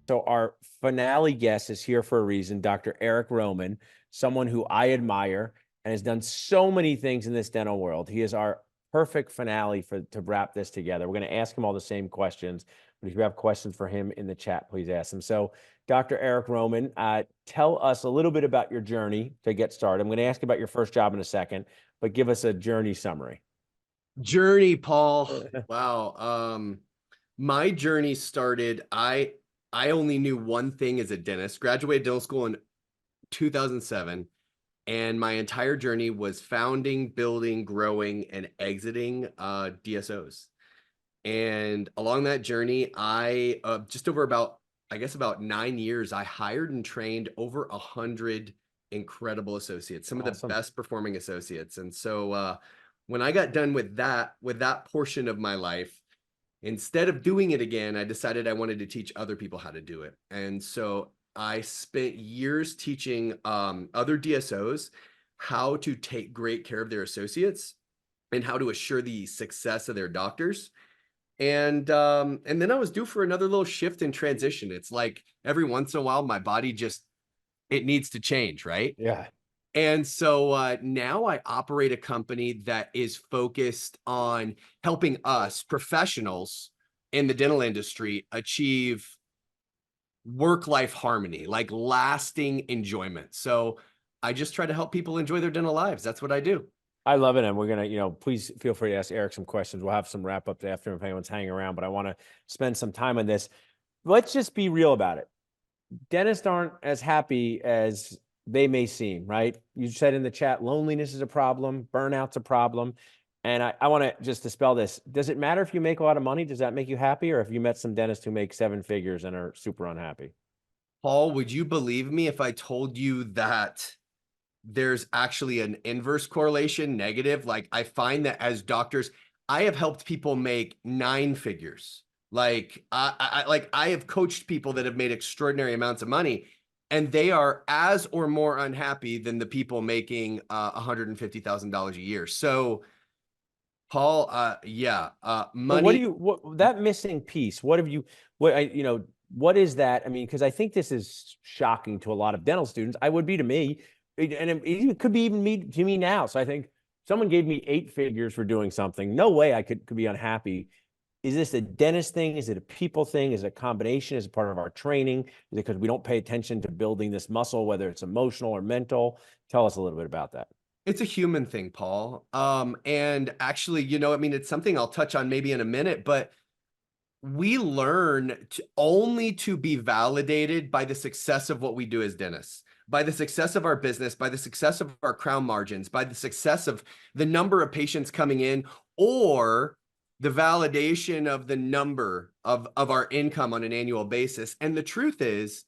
So our finale guest is here for a reason, Dr. Eric Roman, someone who I admire and has done so many things in this dental world. He is our perfect finale to wrap this together. We're going to ask him all the same questions, but if you have questions for him in the chat, please ask him. So Dr. Eric Roman, tell us a little bit about your journey to get started. I'm going to ask you about your first job in a second, but give us a journey summary. Journey, Paul. Wow. My journey started, I only knew one thing as a dentist. Graduated dental school in 2007, and my entire journey was founding, building, growing, and exiting DSOs. And along that journey, I just over about 9 years, I hired and trained over 100 incredible associates, some of the best performing associates. And so when I got done with that portion of my life, instead of doing it again, I decided I wanted to teach other people how to do it. And so I spent years teaching other DSOs how to take great care of their associates and how to assure the success of their doctors. And then I was due for another little shift and transition. It's like every once in a while, my body it needs to change, right? Yeah. And so now I operate a company that is focused on helping us professionals in the dental industry achieve work-life harmony, like lasting enjoyment. So I just try to help people enjoy their dental lives. That's what I do. I love it. And we're going to, please feel free to ask Eric some questions. We'll have some wrap up after if anyone's hanging around, but I want to spend some time on this. Let's just be real about it. Dentists aren't as happy as they may seem, right? You said in the chat, loneliness is a problem, burnout's a problem. And I want to just dispel this. Does it matter if you make a lot of money? Does that make you happy? Or have you met some dentists who make 7 figures and are super unhappy? Paul, would you believe me if I told you that there's actually an inverse correlation, negative? Like, I find that as doctors, I have helped people make 9 figures. Like I have coached people that have made extraordinary amounts of money, and they are as or more unhappy than the people making $150,000 a year. So, Paul, money. So what that missing piece, what is that? I mean, because I think this is shocking to a lot of dental students. I would be to me, and it could be even to me now. So I think someone gave me 8 figures for doing something. No way I could be unhappy. Is this a dentist thing? Is it a people thing? Is it a combination? Is it part of our training? Is it because we don't pay attention to building this muscle, whether it's emotional or mental? Tell us a little bit about that. It's a human thing, Paul. And actually, it's something I'll touch on maybe in a minute, but we learn only to be validated by the success of what we do as dentists, by the success of our business, by the success of our crown margins, by the success of the number of patients coming in, or the validation of the number of our income on an annual basis. And the truth is,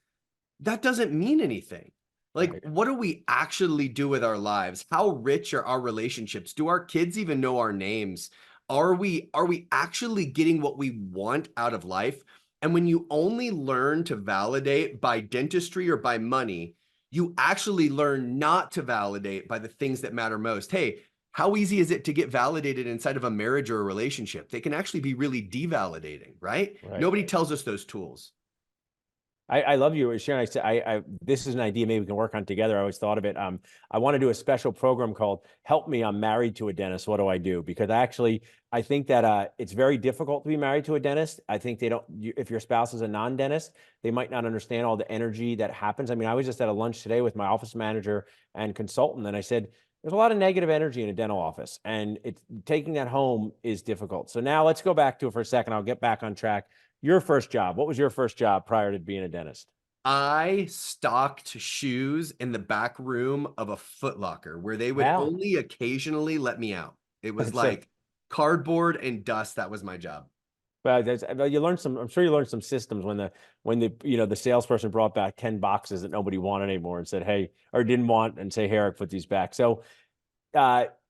that doesn't mean anything. Like, Right. what do we actually do with our lives? How rich are our relationships? Do our kids even know our names? Are we actually getting what we want out of life? And when you only learn to validate by dentistry or by money, you actually learn not to validate by the things that matter most. Hey, how easy is it to get validated inside of a marriage or a relationship? They can actually be really devalidating, right? Nobody tells us those tools. I love you sharing. This is an idea maybe we can work on together. I always thought of it. I want to do a special program called "Help Me, I'm Married to a Dentist. What do I do?" Because I think that it's very difficult to be married to a dentist. I think if your spouse is a non-dentist, they might not understand all the energy that happens. I mean, I was just at a lunch today with my office manager and consultant, and I said, there's a lot of negative energy in a dental office, and taking that home is difficult. So now let's go back to it for a second. I'll get back on track. Your first job. What was your first job prior to being a dentist? I stocked shoes in the back room of a Foot Locker where they would Wow. only occasionally let me out. It was That's like cardboard and dust. That was my job. well, you learned some. I'm sure you learned some systems when the salesperson brought back 10 boxes that nobody wanted anymore and said, "Hey," or didn't want, and say, "Hey, Eric, put these back." So,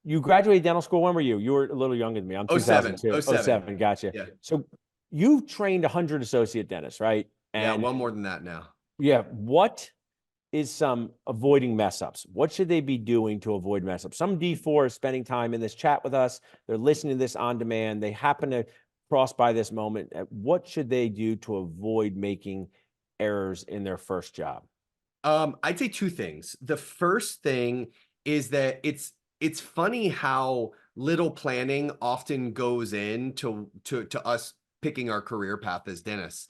you graduated dental school. When were you? You were a little younger than me. I'm 07, 2002. 07. Gotcha. Yeah. So you've trained 100 associate dentists, right? Yeah, And well more than that now. yeah, what is some avoiding mess ups? What should they be doing to avoid mess ups? Some D4 is spending time in this chat with us. They're listening to this on demand. They happen to cross by this moment. What should they do to avoid making errors in their first job? I'd say two things. The first thing is that it's funny how little planning often goes into to us picking our career path as dentists.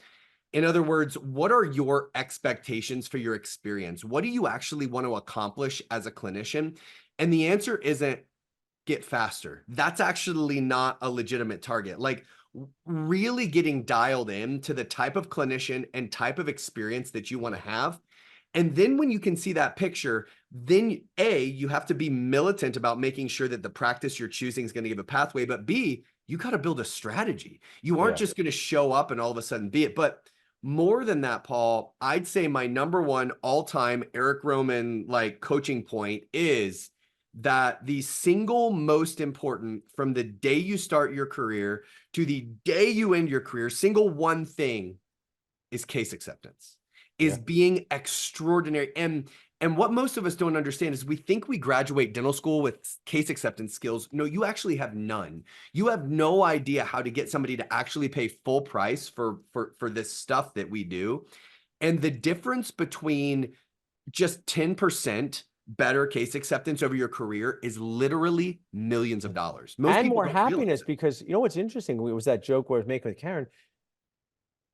In other words, what are your expectations for your experience? What do you actually want to accomplish as a clinician? And the answer isn't get faster. That's actually not a legitimate target. Like really getting dialed in to the type of clinician and type of experience that you want to have. And then when you can see that picture, then A, you have to be militant about making sure that the practice you're choosing is going to give a pathway, but B, you got to build a strategy. You aren't Yeah. just going to show up and all of a sudden be it. But more than that, Paul, I'd say my number one all-time Eric Roman like coaching point is that the single most important from the day you start your career to the day you end your career, single one thing is case acceptance, is Yeah. being extraordinary. And what most of us don't understand is we think we graduate dental school with case acceptance skills. No, you actually have none. You have no idea how to get somebody to actually pay full price for this stuff that we do. And the difference between just 10% better case acceptance over your career is literally millions of dollars. Most And people more don't realize happiness it. because you know what's interesting? It was that joke where I was making with Karen.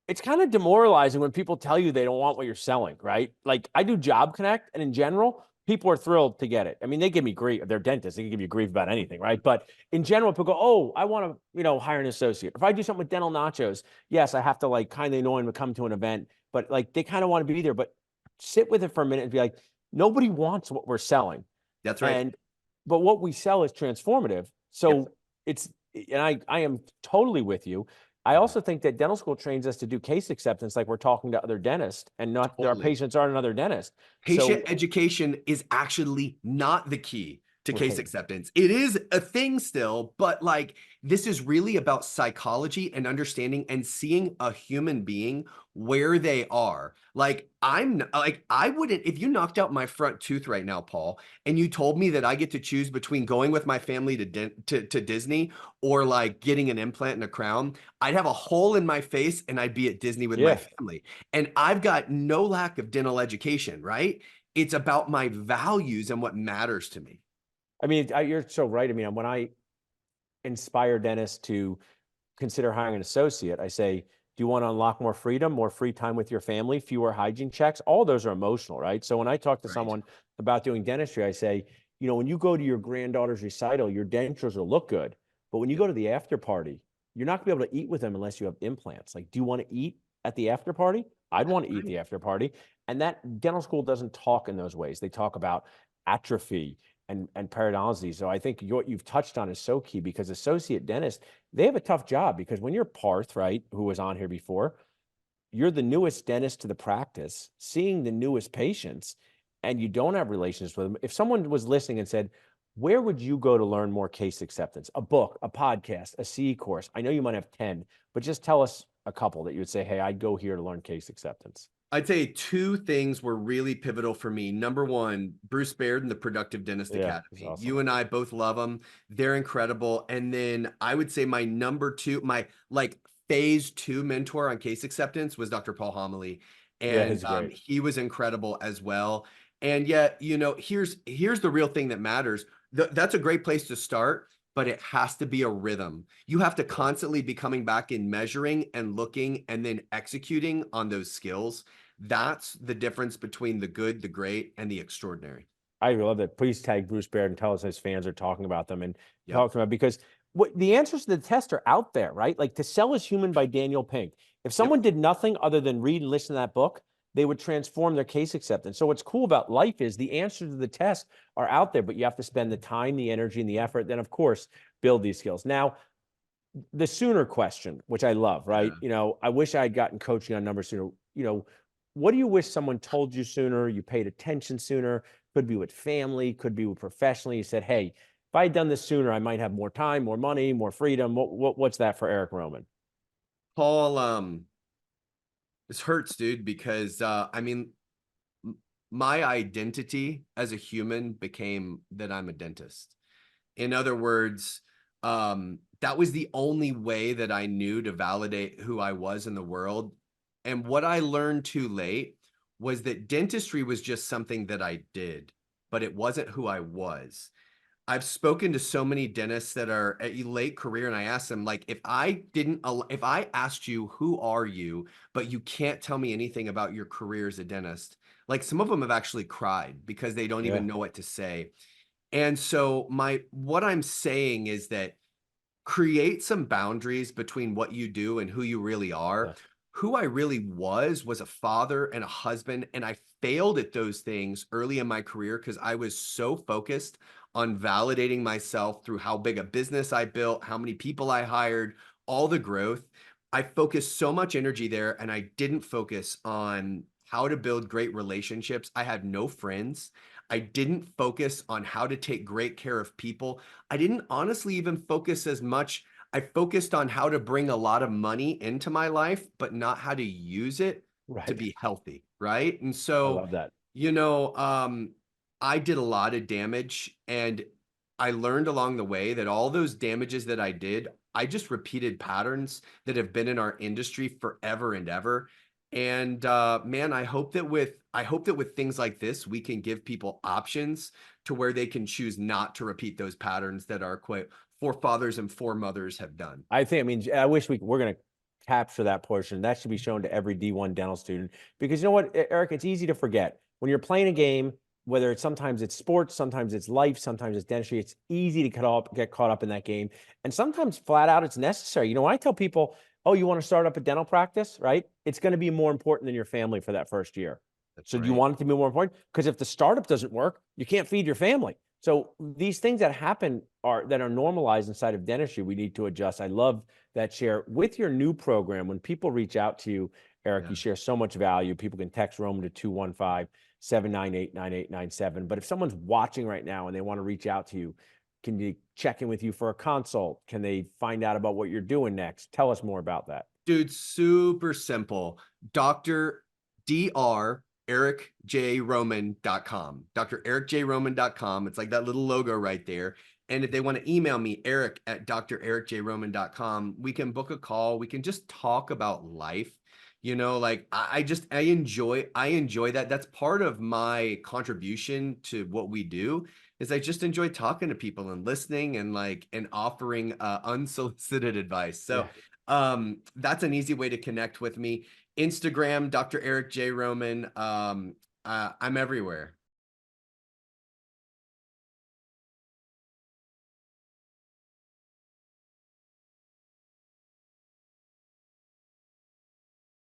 It's kind of demoralizing when people tell you they don't want what you're selling, right? Like I do Job Connect, and in general, people are thrilled to get it. I mean, they give me grief. They're dentists; they can give you grief about anything, right? But in general, people go, "Oh, I want to, hire an associate." If I do something with Dental Nachos, yes, I have to like kind of annoy them to come to an event, but like they kind of want to be there. But sit with it for a minute and be like, nobody wants what we're selling, That's right. and but what we sell is transformative. Yep. So it's, and I am totally with you. I also think that dental school trains us to do case acceptance like we're talking to other dentists and not our Totally. patients aren't another dentist. Patient So education is actually not the key to case right. acceptance. It is a thing still, but like this is really about psychology and understanding and seeing a human being where they are. Like I wouldn't, if you knocked out my front tooth right now, Paul, and you told me that I get to choose between going with my family to Disney or like getting an implant and a crown, I'd have a hole in my face and I'd be at Disney with my Yeah. family. And I've got no lack of dental education, right? It's about my values and what matters to me. I mean, you're so right. I mean, when I inspire dentists to consider hiring an associate, I say, do you want to unlock more freedom, more free time with your family, fewer hygiene checks? All those are emotional, right? So when I talk to Right. someone about doing dentistry, I say, when you go to your granddaughter's recital, your dentures will look good. But when you Yep. go to the after party, you're not gonna be able to eat with them unless you have implants. Like, do you want to eat at the after party? I'd want to eat at Right. the after party. And that dental school doesn't talk in those ways. They talk about atrophy and periodontitis. So I think what you've touched on is so key because associate dentists, they have a tough job because when you're Parth, right, who was on here before, you're the newest dentist to the practice, seeing the newest patients, and you don't have relations with them. If someone was listening and said, where would you go to learn more case acceptance? A book, a podcast, a CE course. I know you might have 10, but just tell us a couple that you would say, hey, I'd go here to learn case acceptance. I'd say two things were really pivotal for me. Number one, Bruce Baird and the Productive Dentist Yeah, it's Academy. awesome. You and I both love them. They're incredible. And then I would say my number two, my like phase two mentor on case acceptance was Dr. Paul Homily. Yeah, And he's great. he was incredible as well. And yet, here's the real thing that matters. That's a great place to start, but it has to be a rhythm. You have to constantly be coming back and measuring and looking and then executing on those skills. That's the difference between the good, the great, and the extraordinary. I love that. Please tag Bruce Baird and tell us his fans are talking about them and Yep. talk to them because what the answers to the test are out there, right? Like To Sell is Human by Daniel Pink. If someone did nothing other than read and listen to that book, they would transform their case acceptance. So what's cool about life is the answers to the test are out there, but you have to spend the time, the energy, and the effort. Then, of course, build these skills. Now, the sooner question, which I love, right? I wish I had gotten coaching on numbers sooner. What do you wish someone told you sooner? You paid attention sooner? Could be with family, could be with professionally. You said, hey, if I had done this sooner, I might have more time, more money, more freedom. What's that for Eric Roman? Paul, this hurts, dude, because my identity as a human became that I'm a dentist. In other words, that was the only way that I knew to validate who I was in the world. And what I learned too late was that dentistry was just something that I did, but it wasn't who I was. I've spoken to so many dentists that are at a late career, and I asked them, like, if I asked you, who are you, but you can't tell me anything about your career as a dentist, like some of them have actually cried because they don't Yeah. even know what to say. And so what I'm saying is that create some boundaries between what you do and who you really are. Yeah. Who I really was a father and a husband, and I failed at those things early in my career because I was so focused on validating myself through how big a business I built, how many people I hired, all the growth. I focused so much energy there, and I didn't focus on how to build great relationships. I had no friends. I didn't focus on how to take great care of people. I didn't honestly even focus as much. I focused on how to bring a lot of money into my life, but not how to use it to Right. be healthy, right? And I so, love that. you know, I did a lot of damage, and I learned along the way that all those damages that I did, I just repeated patterns that have been in our industry forever and ever. And man, I hope that with things like this, we can give people options to where they can choose not to repeat those patterns that our quote forefathers and foremothers have done. I think, I mean, I wish we're going to capture that portion. That should be shown to every D1 dental student because you know what, Eric, it's easy to forget when you're playing a game, whether it's sometimes it's sports, sometimes it's life, sometimes it's dentistry. It's easy to get caught up in that game. And sometimes flat out, it's necessary. You know, when I tell people, oh, you want to start up a dental practice, right? It's going to be more important than your family for that first year. That's So do you right. want it to be more important? Because if the startup doesn't work, you can't feed your family. So these things that happen that are normalized inside of dentistry, we need to adjust. I love that share with your new program. When people reach out to you, Eric, Yeah. you share so much value. People can text Roman to 215-798-9897. But if someone's watching right now and they want to reach out to you, can you check in with you for a consult? Can they find out about what you're doing next? Tell us more about that. Dude, super simple. Dr. Dr. EricJRoman.com. DrEricJRoman.com. It's like that little logo right there. And if they want to email me, Eric at DrEricJRoman.com, we can book a call. We can just talk about life. You know, like I enjoy that. That's part of my contribution to what we do is I just enjoy talking to people and listening and offering unsolicited advice. So Yeah. that's an easy way to connect with me. Instagram, Dr. Eric J. Roman. I'm everywhere.